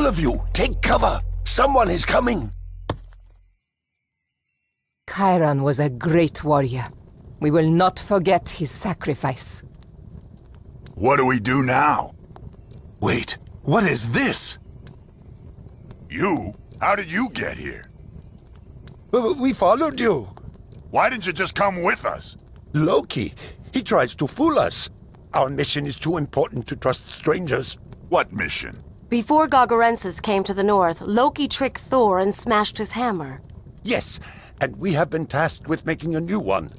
All of you, take cover. Someone is coming. Chiron was a great warrior. We will not forget his sacrifice. What do we do now? Wait, what is this? You? How did you get here? We followed you. Why didn't you just come with us? Loki, he tries to fool us. Our mission is too important to trust strangers. What mission? Before Gargarensis came to the north, Loki tricked Thor and smashed his hammer. Yes, and we have been tasked with making a new one.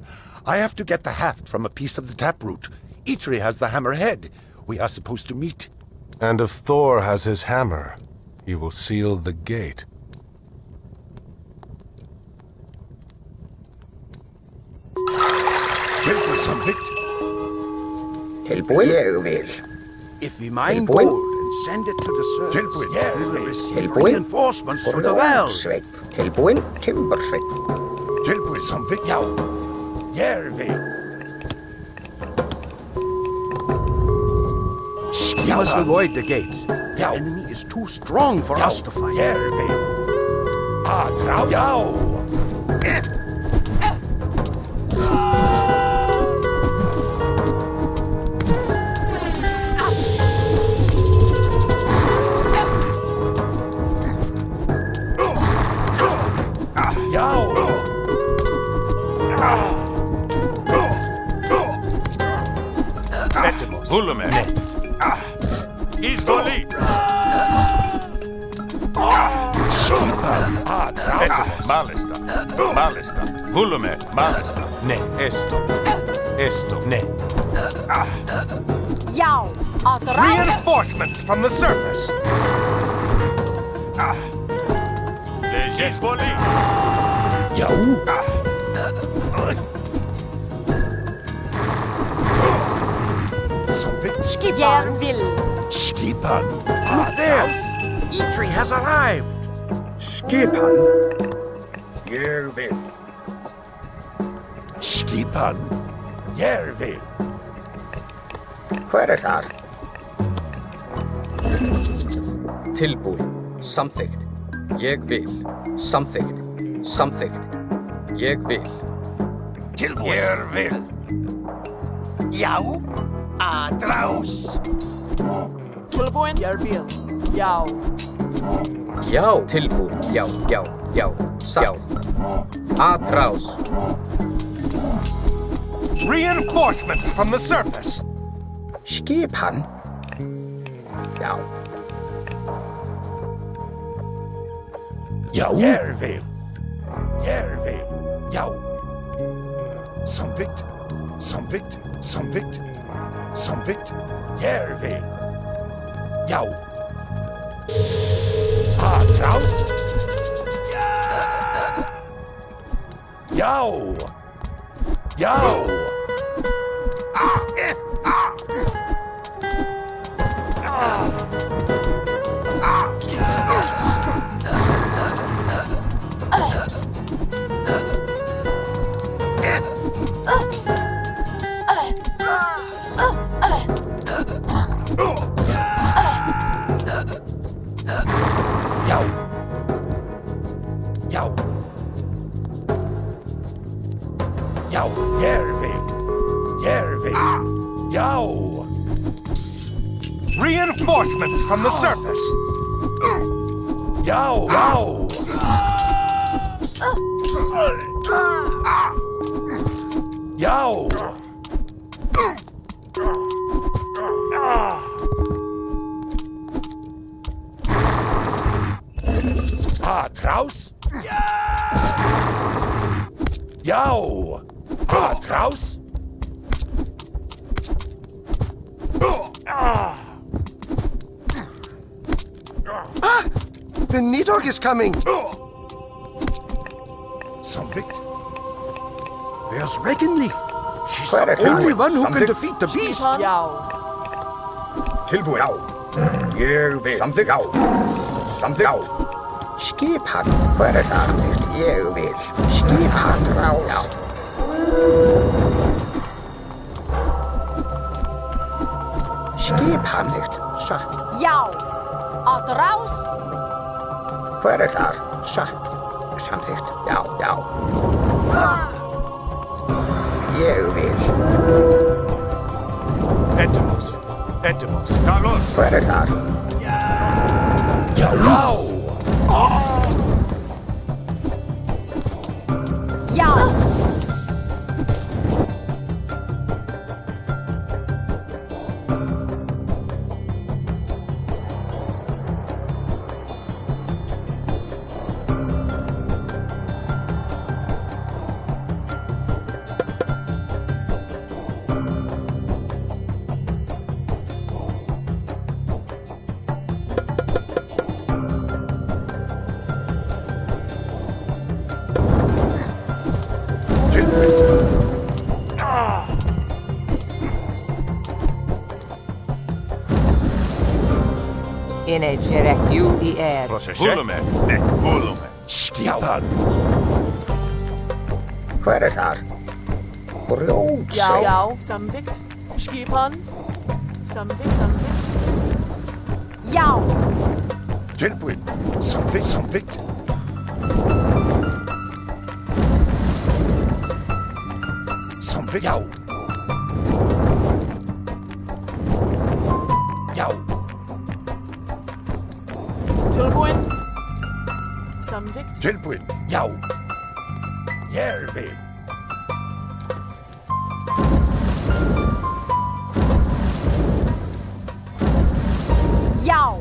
I have to get the haft from a piece of the taproot. Eitri has the hammer head. We are supposed to meet. And if Thor has his hammer, he will seal the gate. Tilbúin? Ég vil. If we mine Tilbúin? gold and send it to the surface, we will receive Tilbúin? reinforcements through the well. Bronsveinn. Tilbúin? Timbursveinn. Tilbúin something, já. Järvi. We must avoid the gate. The enemy is too strong for us to fight. Järvi. Traus. Já. Hullumer. Izvoli. Malista. Malista. Hullumer. Malista. Ne, esto, ne. Jau! Reinforcements from the surface. Izvoli. Jau. Skipan vill. Skipan. There! Eitri has arrived. Skipan? Ég vil. Skipan. Järvi. Hver þar? Tilbúin. Samþykkt. Ég vil. Samþykkt. Samþykkt. Ég vil. Tilbúin. Ég vil. Já. Traus. Tilbúin? Ég vil. Já. Já. Tilbúin. Já. Satt. Atrás. Reinforcements from the surface. Skipan? Já. Já. Järvi. Järvi. Já. Samvikt. Samvikt. Samvikt. Samvikt. Järvi. Já. Traus. Já. Já. Reinforcements from the surface. Jau. Jau. Traus. Jau. Traus. The Nidhogg is coming! Samvikt? Where's Regenleaf? She's the only one who can defeat the beast! Já. Tilbúin? Já. Ég vil. Samþykkt? Já. Samþykkt? Skipan? Hver þar? Ég vil. Skipan? Já. Skipan? Satt. Já. Atraus. Hver þar? Satt. Samþykkt. Já, já. Ég vil. Entomos. Entomos. Talos. Hver þar? Já, já! Já. Ine gerek ju I Procesje. Bulume. Ne, bulume. Skipan! Hver þar? Grjótsveit. Já, samþykkt. Skipan. Samþykkt. Já. Tilbúin. Samþykkt, samþykkt. Samþykkt. Já. Já. Tilbúin. Samþykkt. Tilbúin. Já. Ég vil. Já.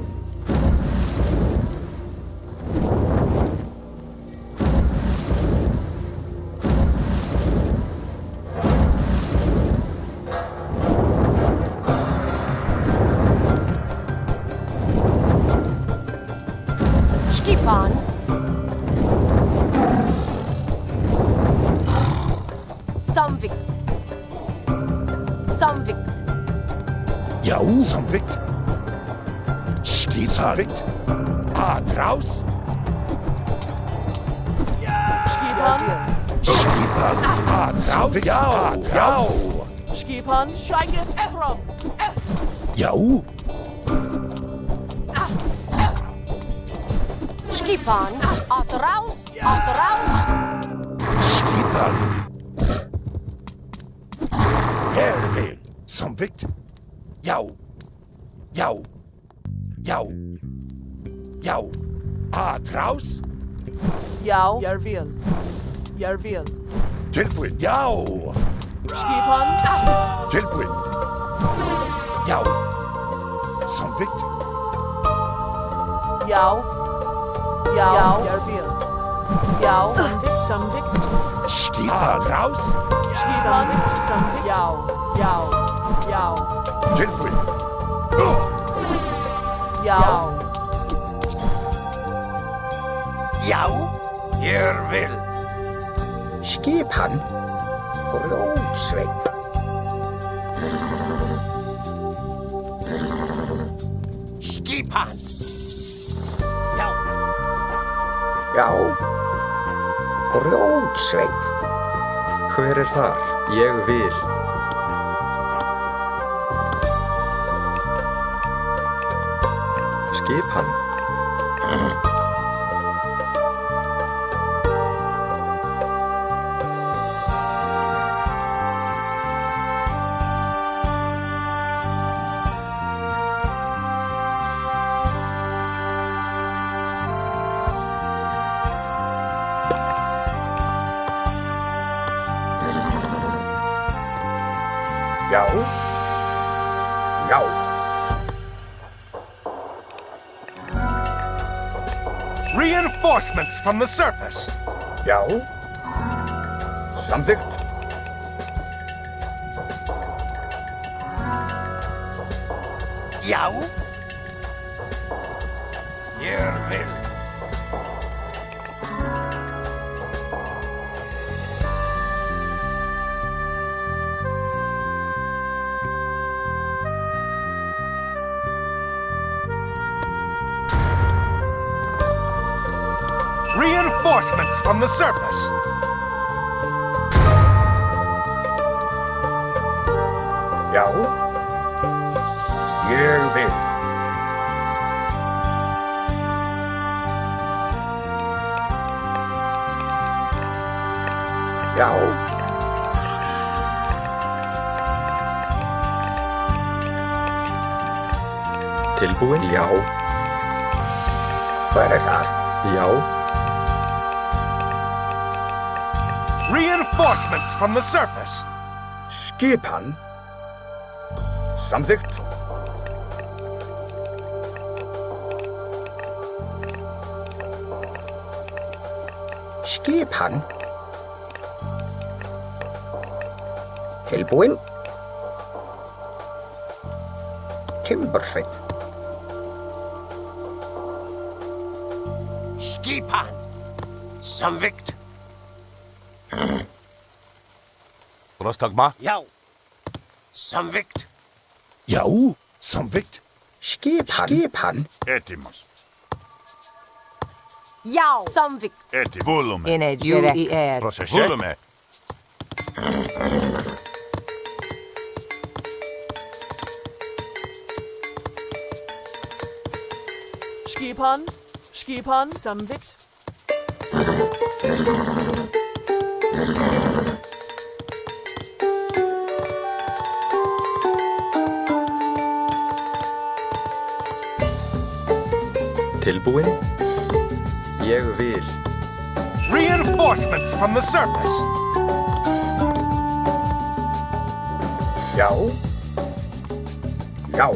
Skipan. Samþykkt. Samþykkt. Já. Samþykkt. Skip samþykkt. Atraus. Skipan. Skipan. Atraus. Já, já. Skipan. Scheike. Ephraim. Já. Skipan. Atraus. Atraus. Skipan. Jeg vil. Samþykkt. Já. Já. Já. Já. Atraus. Já. Jarvil. Jarvil. Tilbúin. Já. Skipan. Tilbúin. Já. Samþykkt. Já. Já. Jarvil. Já. Samþykkt. Skipan. Atraus. Skipan. Samþykkt. Já. Já. Já. Tilbúin. Já. Já. Ég vil. Skipan. Grjótsveit. Skipan. Já. Já. Grjótsveit. Hver þar? Ég vil. Skipan. Já. Já. Reinforcements from the surface. Já. Samþykkt. Já. Ég vil. Reinforcements from the surface. Já. Ég vil. Já. Tilbúin? Já. Hver þar? Já. Reinforcements from the surface. Skipan. Samþykkt. Skipan. Tilbúin. Timbursveinn. Skipan. Samvikt. Rostagma. Já. Samvikt. Já, samvikt. Skipan. Etimus. Já. Samvikt. Eti volume. Energy i air. Procession. Volume. Skipan, samvikt. Tilbúin? Ég vil. Reinforcements from the surface. Já. Já.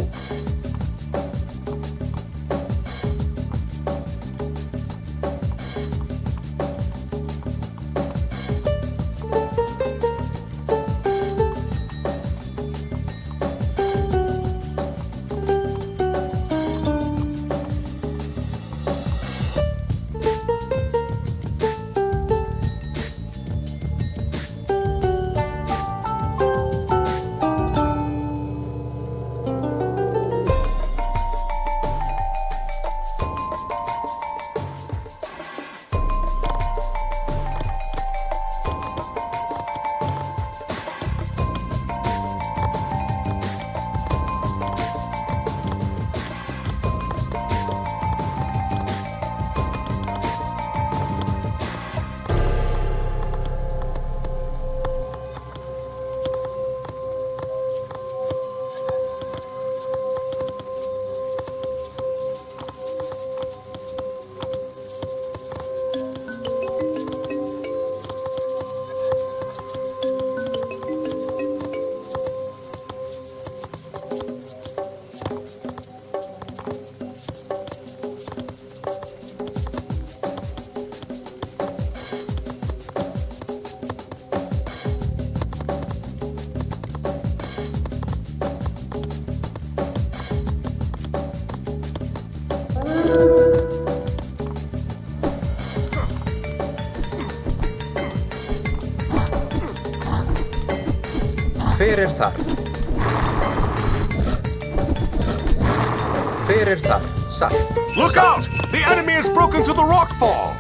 Hver þar? Hver þar? Satt. Look out! The enemy has broken through the rock fall.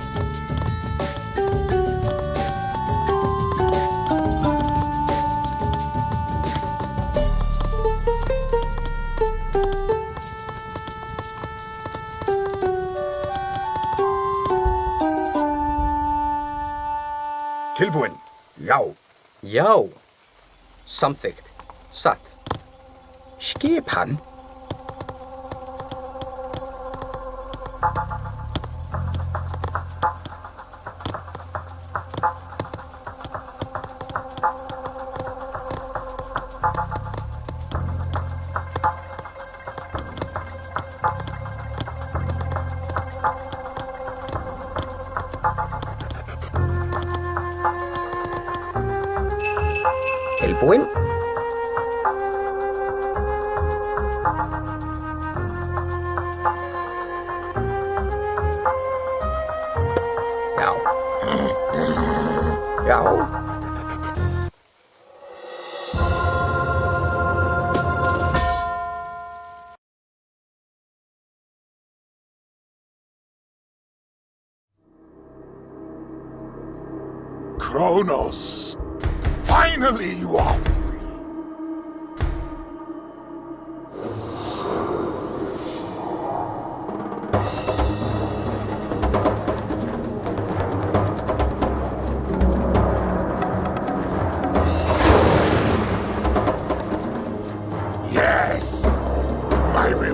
Tilbúin. Já. Já. Samþykkt. Satt. Skipan. Tilbúin. Já. Já. Kronos. Finally, you are free. sacrifice. My